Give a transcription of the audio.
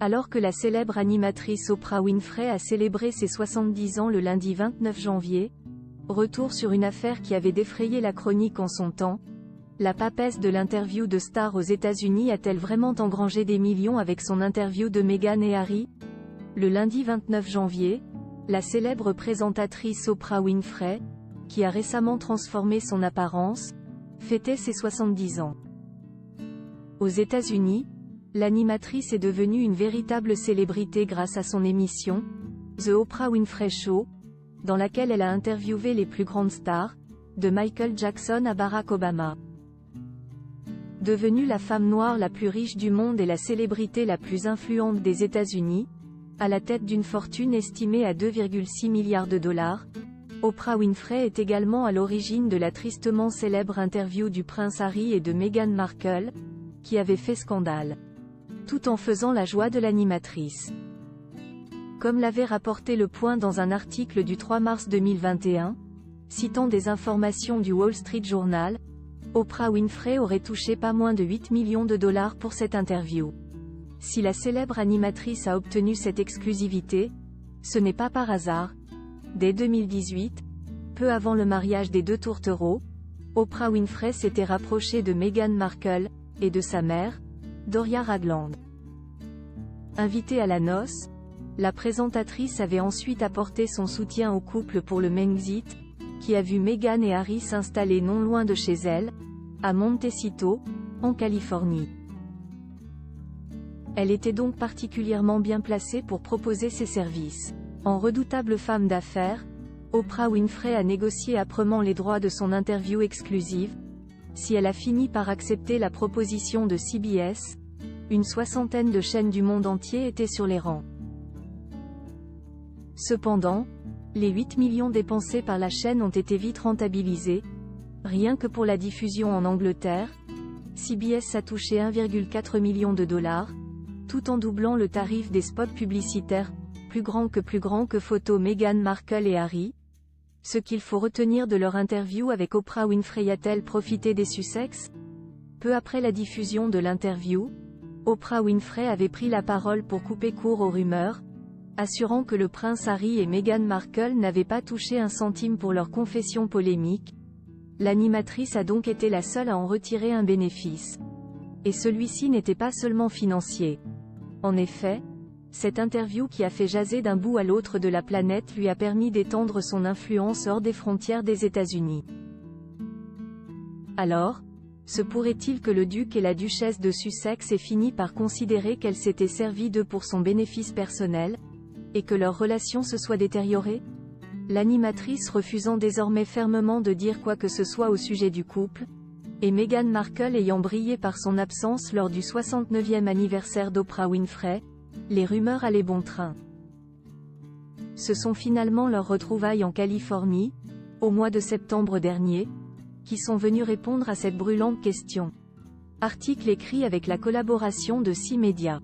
Alors que la célèbre animatrice Oprah Winfrey a célébré ses 70 ans le lundi 29 janvier, retour sur une affaire qui avait défrayé la chronique en son temps, la papesse de l'interview de stars aux États-Unis a-t-elle vraiment engrangé des millions avec son interview de Meghan et Harry? Le lundi 29 janvier, la célèbre présentatrice Oprah Winfrey, qui a récemment transformé son apparence, fêtait ses 70 ans. Aux États-Unis, l'animatrice est devenue une véritable célébrité grâce à son émission, The Oprah Winfrey Show, dans laquelle elle a interviewé les plus grandes stars, de Michael Jackson à Barack Obama. Devenue la femme noire la plus riche du monde et la célébrité la plus influente des États-Unis, à la tête d'une fortune estimée à 2,6 milliards de dollars, Oprah Winfrey est également à l'origine de la tristement célèbre interview du prince Harry et de Meghan Markle, qui avait fait scandale, tout en faisant la joie de l'animatrice. Comme l'avait rapporté Le Point dans un article du 3 mars 2021, citant des informations du Wall Street Journal, Oprah Winfrey aurait touché pas moins de 8 millions de dollars pour cette interview. Si la célèbre animatrice a obtenu cette exclusivité, ce n'est pas par hasard. Dès 2018, peu avant le mariage des deux tourtereaux, Oprah Winfrey s'était rapprochée de Meghan Markle, et de sa mère, Doria Ragland. Invitée à la noce, la présentatrice avait ensuite apporté son soutien au couple pour le Mengzit, qui a vu Meghan et Harry s'installer non loin de chez elle, à Montecito, en Californie. Elle était donc particulièrement bien placée pour proposer ses services. En redoutable femme d'affaires, Oprah Winfrey a négocié âprement les droits de son interview exclusive. Si elle a fini par accepter la proposition de CBS, une soixantaine de chaînes du monde entier étaient sur les rangs. Cependant, les 8 millions dépensés par la chaîne ont été vite rentabilisés. Rien que pour la diffusion en Angleterre, CBS a touché 1,4 million de dollars, tout en doublant le tarif des spots publicitaires, plus grand que photo Meghan Markle et Harry. Ce qu'il faut retenir de leur interview avec Oprah Winfrey: a-t-elle profité des Sussex? Peu après la diffusion de l'interview, Oprah Winfrey avait pris la parole pour couper court aux rumeurs, assurant que le prince Harry et Meghan Markle n'avaient pas touché un centime pour leur confession polémique. L'animatrice a donc été la seule à en retirer un bénéfice. Et celui-ci n'était pas seulement financier. En effet, cette interview qui a fait jaser d'un bout à l'autre de la planète lui a permis d'étendre son influence hors des frontières des États-Unis. Alors, se pourrait-il que le duc et la duchesse de Sussex aient fini par considérer qu'elle s'était servie d'eux pour son bénéfice personnel, et que leur relation se soit détériorée? L'animatrice refusant désormais fermement de dire quoi que ce soit au sujet du couple, et Meghan Markle ayant brillé par son absence lors du 69e anniversaire d'Oprah Winfrey, les rumeurs allaient bon train. Ce sont finalement leurs retrouvailles en Californie, au mois de septembre dernier, qui sont venues répondre à cette brûlante question. Article écrit avec la collaboration de 6 médias.